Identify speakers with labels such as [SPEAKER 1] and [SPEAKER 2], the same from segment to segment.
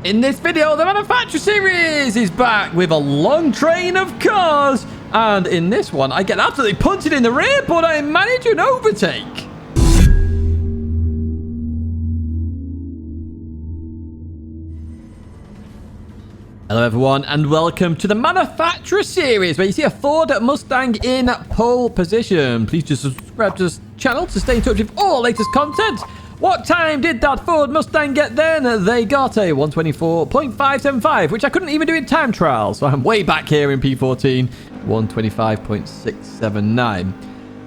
[SPEAKER 1] In this video, the Manufacturer Series is back with a long train of cars. And in this one, I get absolutely punted in the rear, but I manage an overtake. Hello everyone, and welcome to the Manufacturer Series, where you see a Ford Mustang in pole position. Please just subscribe to this channel to stay in touch with all latest content. What time did that Ford Mustang get then? They got a 124.575, which I couldn't even do in time trial, so I'm way back here in P14, 125.679.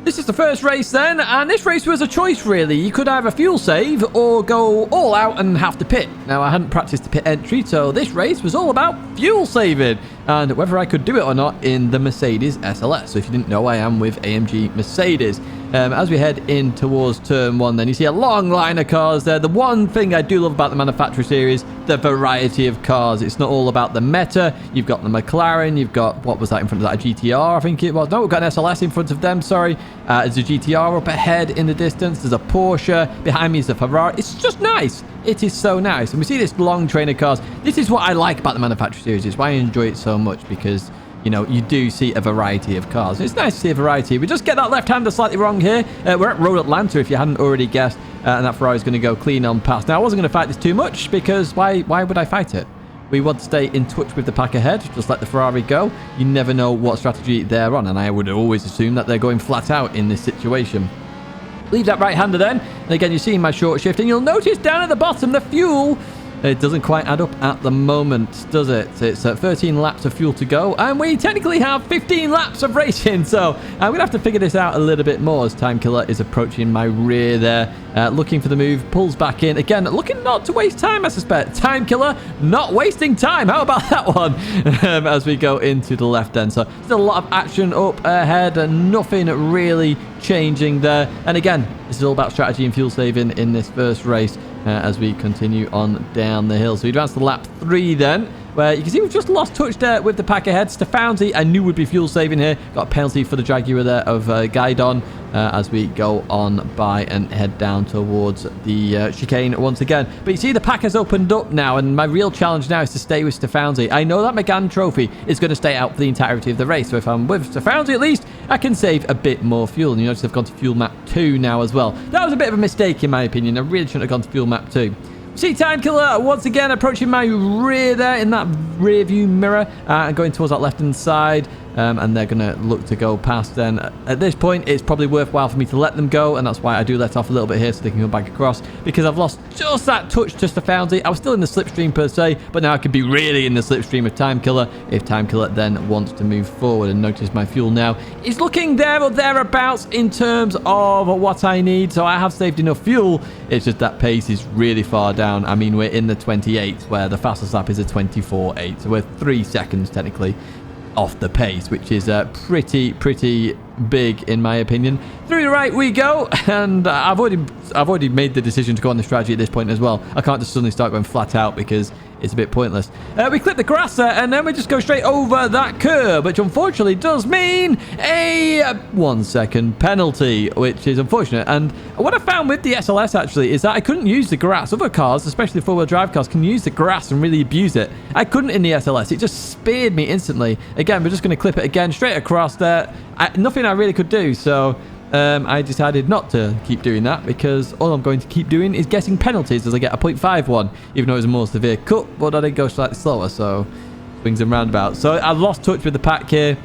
[SPEAKER 1] This is the first race then, and this race was a choice really. You could either fuel save or go all out and have to pit. Now, I hadn't practiced the pit entry, so this race was all about fuel saving and whether I could do it or not in the Mercedes SLS. So if you didn't know, I am with AMG Mercedes. As we head in towards turn one, then you see a long line of cars there. The one thing I do love about the Manufacturer Series, the variety of cars. It's not all about the meta. You've got the McLaren, you've got, what was that in front of that, a GTR, I think it was. No, we've got an SLS in front of them, sorry. There's a GTR up ahead in the distance. There's a Porsche. Behind me is a Ferrari. It's just nice. It is so nice. And we see this long train of cars. This is what I like about the Manufacturer Series. It's why I enjoy it so much, because you know, you do see a variety of cars. It's nice to see a variety. We just get that left-hander slightly wrong here. We're at Road Atlanta, if you hadn't already guessed, and that Ferrari's going to go clean on past. Now, I wasn't going to fight this too much, because why would I fight it? We want to stay in touch with the pack ahead, just let the Ferrari go. You never know what strategy they're on, and I would always assume that they're going flat out in this situation. Leave that right-hander then, and again, you're seeing my short shift, and you'll notice down at the bottom, the fuel, it doesn't quite add up at the moment, does it? It's 13 laps of fuel to go, and we technically have 15 laps of racing, so I'm going to have to figure this out a little bit more as Time Killer is approaching my rear there, looking for the move, pulls back in. Again, looking not to waste time, I suspect. Time Killer, not wasting time. How about that one? As we go into the left end. So still a lot of action up ahead, and nothing really changing there. And again, this is all about strategy and fuel saving in this first race. As we continue on down the hill. So we advance to lap 3 then, where you can see we've just lost touch there with the pack ahead. Stefanzi, I knew would be fuel saving here. Got a penalty for the Jaguar there of Guidon as we go on by and head down towards the chicane once again. But you see the pack has opened up now, and my real challenge now is to stay with Stefanzi. I know that McGann Trophy is going to stay out for the entirety of the race, so if I'm with Stefanzi at least, I can save a bit more fuel. And you notice I've gone to fuel map 2 now as well. That was a bit of a mistake in my opinion. I really shouldn't have gone to fuel map 2. See Time Killer once again approaching my rear there in that rear view mirror and going towards that left hand side, and they're going to look to go past then. At this point, it's probably worthwhile for me to let them go, and that's why I do let off a little bit here so they can go back across, because I've lost just that touch to Stefanzi. I was still in the slipstream per se, but now I could be really in the slipstream of Time Killer if Time Killer then wants to move forward. And notice my fuel now is looking there or thereabouts in terms of what I need, so I have saved enough fuel. It's just that pace is really far down. I mean, we're in the 28s, where the fastest lap is a 24.8, so we're 3 seconds technically off the pace, which is pretty big in my opinion. Through the right we go, and I've already made the decision to go on the strategy at this point as well. I can't just suddenly start going flat out because it's a bit pointless. We clip the grass there, and then we just go straight over that curb, which unfortunately does mean a 1 second penalty, which is unfortunate. And what I found with the SLS actually is that I couldn't use the grass. Other cars, especially four-wheel drive cars, can use the grass and really abuse it. I couldn't in the SLS. It just speared me instantly. Again, we're just going to clip it again straight across there. Nothing I really could do, so I decided not to keep doing that, because all I'm going to keep doing is getting penalties as I get a 0.51, even though it was a more severe cut, but I did go slightly slower, so swings and roundabouts. So I've lost touch with the pack here.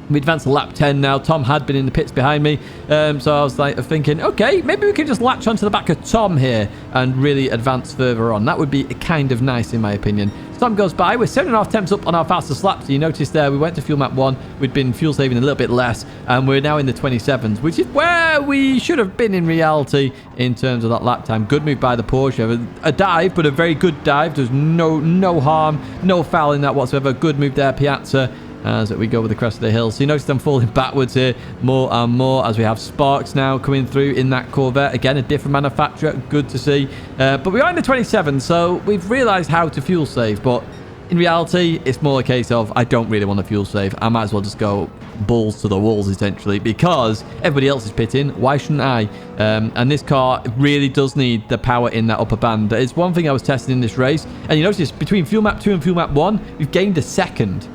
[SPEAKER 1] We advanced to lap 10 now. Tom had been in the pits behind me, so I was thinking, okay, maybe we can just latch onto the back of Tom here and really advance further on. That would be kind of nice in my opinion. As time goes by, we're 7.5 temps up on our fastest lap. So you notice there, we went to fuel map 1. We'd been fuel saving a little bit less, and we're now in the 27s, which is where we should have been in reality in terms of that lap time. Good move by the Porsche. A dive, but a very good dive. There's no harm, no foul in that whatsoever. Good move there, Piazza, as we go over the crest of the hill. So you notice I'm falling backwards here more and more as we have Sparks now coming through in that Corvette. Again, a different manufacturer. Good to see. But we are in the 27, so we've realised how to fuel save. But in reality, it's more a case of I don't really want to fuel save. I might as well just go balls to the walls, essentially, because everybody else is pitting. Why shouldn't I? And this car really does need the power in that upper band. It's one thing I was testing in this race, and you notice between fuel map 2 and fuel map 1, we've gained a second.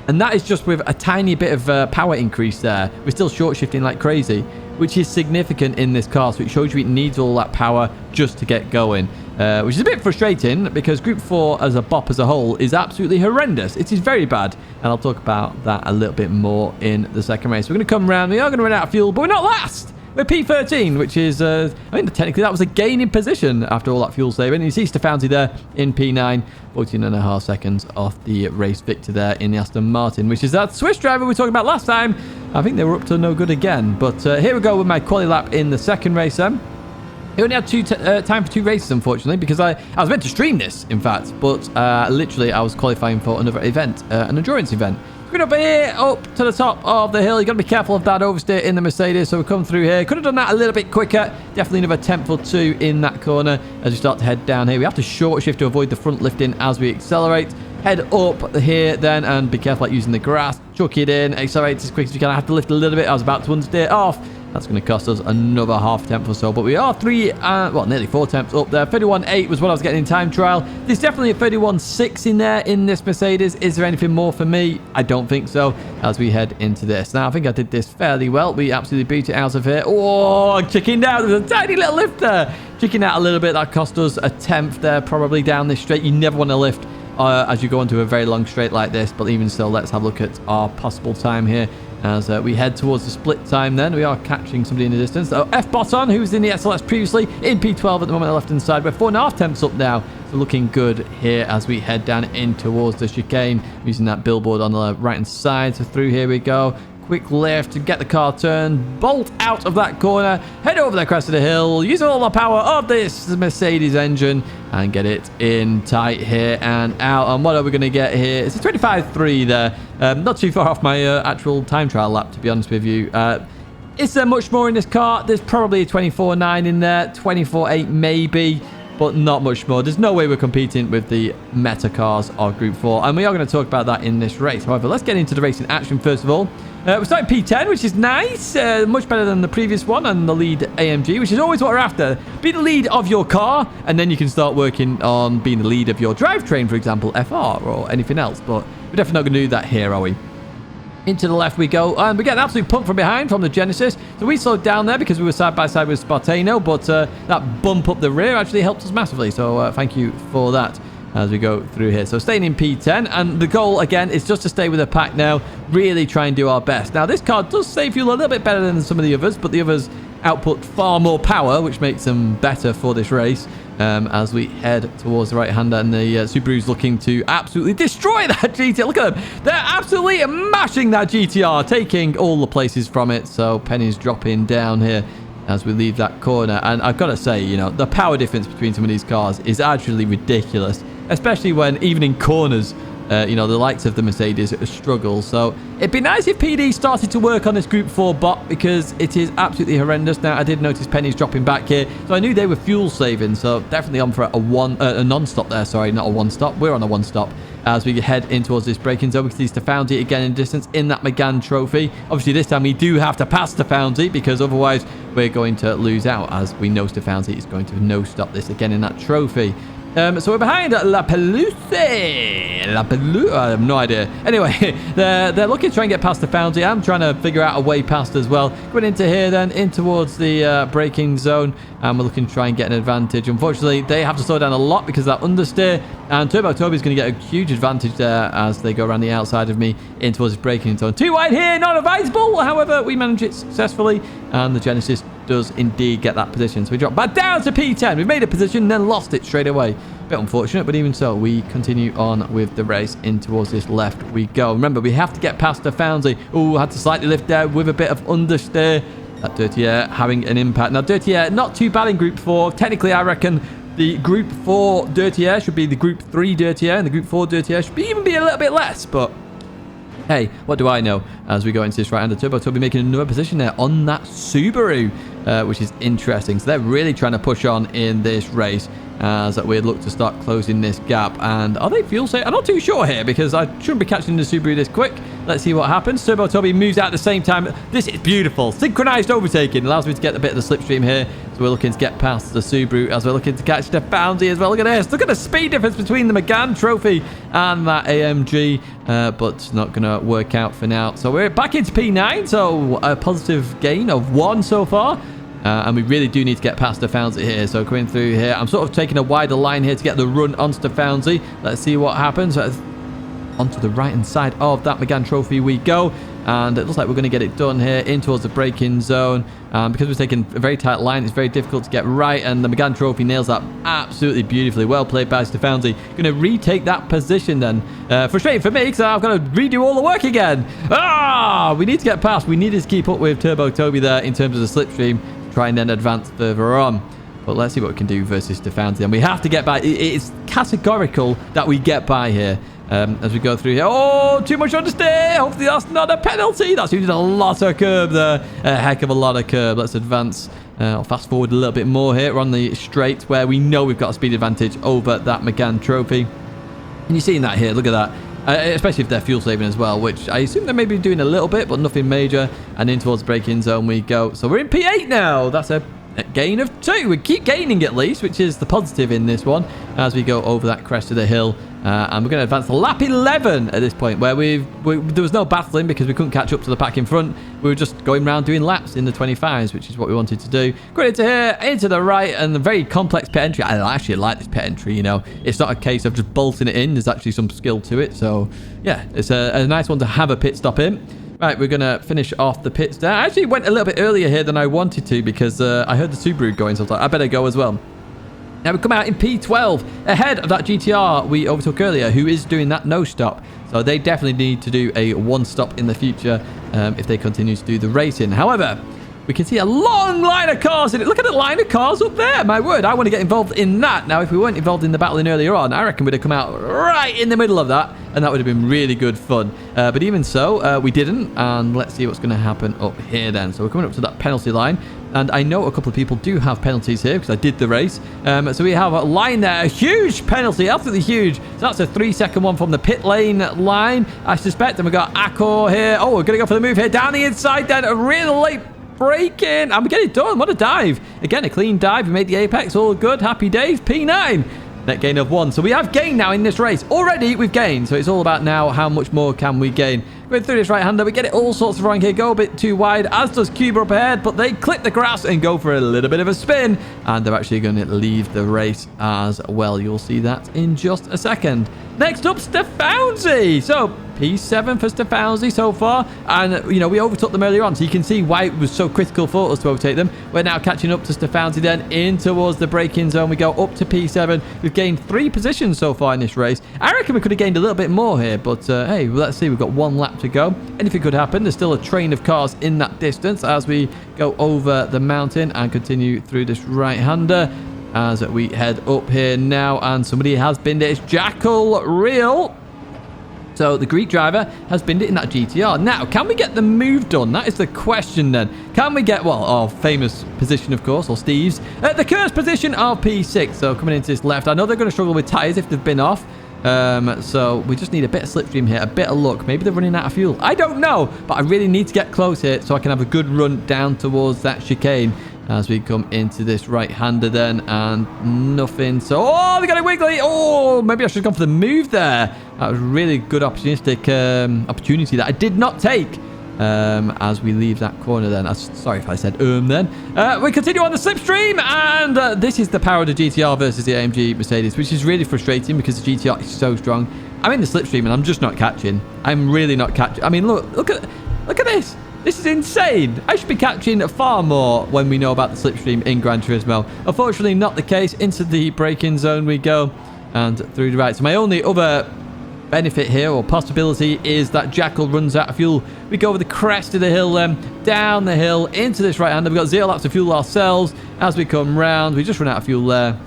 [SPEAKER 1] And that is just with a tiny bit of power increase there. We're still short shifting like crazy, which is significant in this car. So it shows you it needs all that power just to get going, which is a bit frustrating because Group 4 as a bop as a whole is absolutely horrendous. It is very bad. And I'll talk about that a little bit more in the second race. We're going to come around. We are going to run out of fuel, but we're not last. We're P13, which is, I think technically that was a gain in position after all that fuel saving. And you see Stefanzi there in P9, 14.5 seconds off the race victor there in the Aston Martin, which is that Swiss driver we were talking about last time. I think they were up to no good again. But here we go with my quali lap in the second race then. I only had time for 2 races, unfortunately, because I was meant to stream this, in fact. But literally, I was qualifying for another event, an endurance event. Going up here, up to the top of the hill. You've got to be careful of that oversteer in the Mercedes. So we come through here. Could have done that a little bit quicker. Definitely another 10th or 2 in that corner as we start to head down here. We have to short shift to avoid the front lifting as we accelerate. Head up here then and be careful like using the grass. Chuck it in. Accelerate as quick as you can. I have to lift a little bit. I was about to understeer off. That's going to cost us another half tenth or so. But we are nearly 4 tenths up there. 31.8 was what I was getting in time trial. There's definitely a 31.6 in there in this Mercedes. Is there anything more for me? I don't think so as we head into this. Now, I think I did this fairly well. We absolutely beat it out of here. Oh, chickened out. There's a tiny little lift there. Chickened out a little bit. That cost us a 10th there probably down this straight. You never want to lift as you go into a very long straight like this. But even so, let's have a look at our possible time here. As we head towards the split time then. We are catching somebody in the distance. So F-Botton, who was in the SLS previously, in P12 at the moment on the left-hand side. We're 4.5 tenths up now. So looking good here as we head down in towards the chicane. Using that billboard on the right-hand side. So through here we go. Quick lift to get the car turned. Bolt out of that corner. Head over the crest of the hill. Use all the power of this Mercedes engine. And get it in tight here and out. And what are we going to get here? It's a 25.3 there. Not too far off my actual time trial lap, to be honest with you. Is there much more in this car? There's probably a 24.9 in there. 24.8 maybe. But not much more. There's no way we're competing with the meta cars of Group 4. And we are going to talk about that in this race. However, let's get into the racing action first of all. We're starting P10, which is nice. Much better than the previous one and the lead AMG, which is always what we're after. Be the lead of your car, and then you can start working on being the lead of your drivetrain, for example, FR or anything else. But we're definitely not going to do that here, are we? Into the left we go, and we get an absolute pump from behind from the Genesis. So we slowed down there because we were side by side with Spartano, but that bump up the rear actually helped us massively. So thank you for that as we go through here. So staying in P10, and the goal again is just to stay with the pack now, really try and do our best. Now this car does save fuel a little bit better than some of the others, but the others output far more power, which makes them better for this race. As we head towards the right-hander, and the Subaru's looking to absolutely destroy that GTR. Look at them. They're absolutely mashing that GTR, taking all the places from it. So Penny's dropping down here as we leave that corner. And I've got to say, you know, the power difference between some of these cars is actually ridiculous, especially when even in corners, you know, the likes of the Mercedes struggle. So it'd be nice if PD started to work on this Group 4 bot, because it is absolutely horrendous. Now, I did notice Penny's dropping back here, so I knew they were fuel saving. So definitely on for a non-stop there. Sorry, not a one-stop. We're on a one-stop as we head in towards this braking zone. We can see Stefanzi again in distance in that Megane trophy. Obviously, this time we do have to pass Stefanzi, because otherwise we're going to lose out, as we know Stefanzi is going to no-stop this again in that trophy. So we're behind La Pelouse. I have no idea. Anyway, they're looking to try and get past the Foundry. I'm trying to figure out a way past as well. Going into here then, in towards the braking zone. And we're looking to try and get an advantage. Unfortunately, they have to slow down a lot because of that understeer. And Turbo Toby's going to get a huge advantage there as they go around the outside of me in towards this braking zone. Too wide here, not advisable. However, we manage it successfully. And the Genesis does indeed get that position. So we drop back down to P10. We made a position, then lost it straight away. Bit unfortunate, but even so, we continue on with the race. In towards this left we go. Remember, we have to get past the Foundry. Oh, had to slightly lift there with a bit of understeer. That Dirty Air having an impact. Now, Dirty Air, not too bad in Group 4. Technically, I reckon the Group 4 Dirty Air should be the Group 3 Dirty Air, and the Group 4 Dirty Air should even be a little bit less, but hey, what do I know? As we go into this right-hander, Turbo Toby making another position there on that Subaru. which is interesting. So they're really trying to push on in this race as we look to start closing this gap. And are they fuel safe? I'm not too sure here because I shouldn't be catching the Subaru this quick. Let's see what happens. Turbo Toby moves out at the same time. This is beautiful. Synchronized overtaking allows me to get a bit of the slipstream here. So we're looking to get past the Subaru as we're looking to catch the Foundy as well. Look at this. Look at the speed difference between the Megane Trophy and that AMG. But it's not going to work out for now. So we're back into P9. So a positive gain of 1 so far. And we really do need to get past the Foundy here. So coming through here, I'm sort of taking a wider line here to get the run onto the Foundy. Let's see what happens. Onto the right-hand side of that Megane Trophy we go. And it looks like we're going to get it done here in towards the braking zone. Because we're taking a very tight line, it's very difficult to get right. And the Megane Trophy nails that absolutely beautifully. Well played by Stefanzi. Going to retake that position then. Frustrating for me because I've got to redo all the work again. We need to get past. We needed to keep up with Turbo Toby there in terms of the slipstream. Try and then advance further on. But let's see what we can do versus Stefanzi. And we have to get by. It's categorical that we get by here. As we go through here. Oh, too much understeer. Hopefully that's not a penalty. That's using a lot of curb there. A heck of a lot of curb. Let's advance. I'll fast forward a little bit more here. We're on the straight where we know we've got a speed advantage over that Megane Trophy. And you're seeing that here. Look at that. Especially if they're fuel saving as well, which I assume they may be doing a little bit, but nothing major. And in towards the braking zone we go. So we're in P8 now. That's a gain of 2. We keep gaining at least, which is the positive in this one as we go over that crest of the hill. And we're going to advance to lap 11 at this point, where there was no battling because we couldn't catch up to the pack in front. We were just going around doing laps in the 25s, which is what we wanted to do. Going into here, into the right, and a very complex pit entry. I actually like this pit entry, you know. It's not a case of just bolting it in. There's actually some skill to it. So, yeah, it's a nice one to have a pit stop in. Right, we're going to finish off the pits there. I actually went a little bit earlier here than I wanted to because I heard the Subaru going, so I was like, I better go as well. Now we come out in P12 ahead of that GTR we overtook earlier, who is doing that no stop. So they definitely need to do a 1 stop in the future if they continue to do the racing. However, we can see a long line of cars in it. Look at the line of cars up there. My word, I want to get involved in that. Now, if we weren't involved in the battling earlier on, I reckon we'd have come out right in the middle of that, and that would have been really good fun. But even so, we didn't, and let's see what's going to happen up here then. So we're coming up to that penalty line, and I know a couple of people do have penalties here because I did the race. So we have a line there, a huge penalty, absolutely huge. So that's a 3-second one from the pit lane line, I suspect. And we've got Accor here. Oh, we're going to go for the move here down the inside then, a really late break in, and we get it done. What a dive. Again, a clean dive. We made the apex. All good. Happy days. P9. Net gain of 1. So we have gained now in this race. Already we've gained. So it's all about now how much more can we gain. Going through this right-hander, we get it all sorts of wrong here. Go a bit too wide, as does Cuba up ahead, but they clip the grass and go for a little bit of a spin. And they're actually going to leave the race as well. You'll see that in just a second. Next up, Stefanzi. So P7 for Stefanzi so far. And, you know, we overtook them earlier on, so you can see why it was so critical for us to overtake them. We're now catching up to Stefanzi then in towards the braking zone. We go up to P7. We've gained 3 positions so far in this race. I reckon we could have gained a little bit more here, but hey, let's see. We've got 1 lap to go. Anything could happen. There's still a train of cars in that distance as we go over the mountain and continue through this right-hander as we head up here now. And somebody has binned it. It's Jackal Real. So the Greek driver has binned it in that GTR. Now, can we get the move done? That is the question then. Can we get, well, our famous position, of course, or Steve's, the cursed position of P6. So coming into this left, I know they're going to struggle with tyres if they've been off. So we just need a bit of slipstream here, a bit of luck. Maybe they're running out of fuel. I don't know, but I really need to get close here so I can have a good run down towards that chicane as we come into this right-hander then, and nothing. So, oh, they got a wiggly. Oh, maybe I should have gone for the move there. That was a really good opportunistic opportunity that I did not take. As we leave that corner then. Sorry if I said then. We continue on the slipstream, and this is the power of the GTR versus the AMG Mercedes, which is really frustrating because the GTR is so strong. I'm in the slipstream and I'm just not catching. I'm really not catching. I mean, look at this. This is insane. I should be catching far more when we know about the slipstream in Gran Turismo. Unfortunately, not the case. Into the braking zone we go, and through the right. So my only other benefit here, or possibility, is that Jackal runs out of fuel. We go over the crest of the hill down the hill into this right-hander. We've got 0 laps of fuel ourselves as we come round. We just run out of fuel there.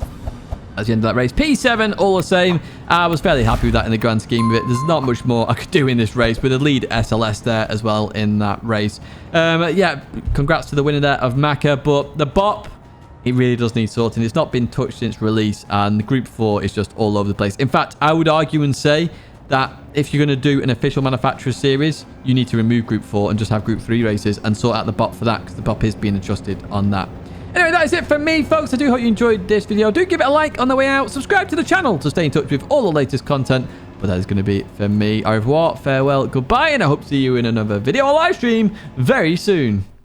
[SPEAKER 1] That's the end of that race. P7, all the same. I was fairly happy with that in the grand scheme of it. There's not much more I could do in this race with a lead SLS there as well in that race. Yeah, congrats to the winner there of Maka, but the BOP, it really does need sorting. It's not been touched since release, and the Group 4 is just all over the place. In fact, I would argue and say that if you're going to do an official manufacturer series, you need to remove Group 4 and just have Group 3 races and sort out the BOP for that, because the BOP is being adjusted on that. Anyway, that is it for me, folks. I do hope you enjoyed this video. Do give it a like on the way out. Subscribe to the channel to stay in touch with all the latest content. But that is going to be it for me. Au revoir, farewell, goodbye, and I hope to see you in another video or live stream very soon.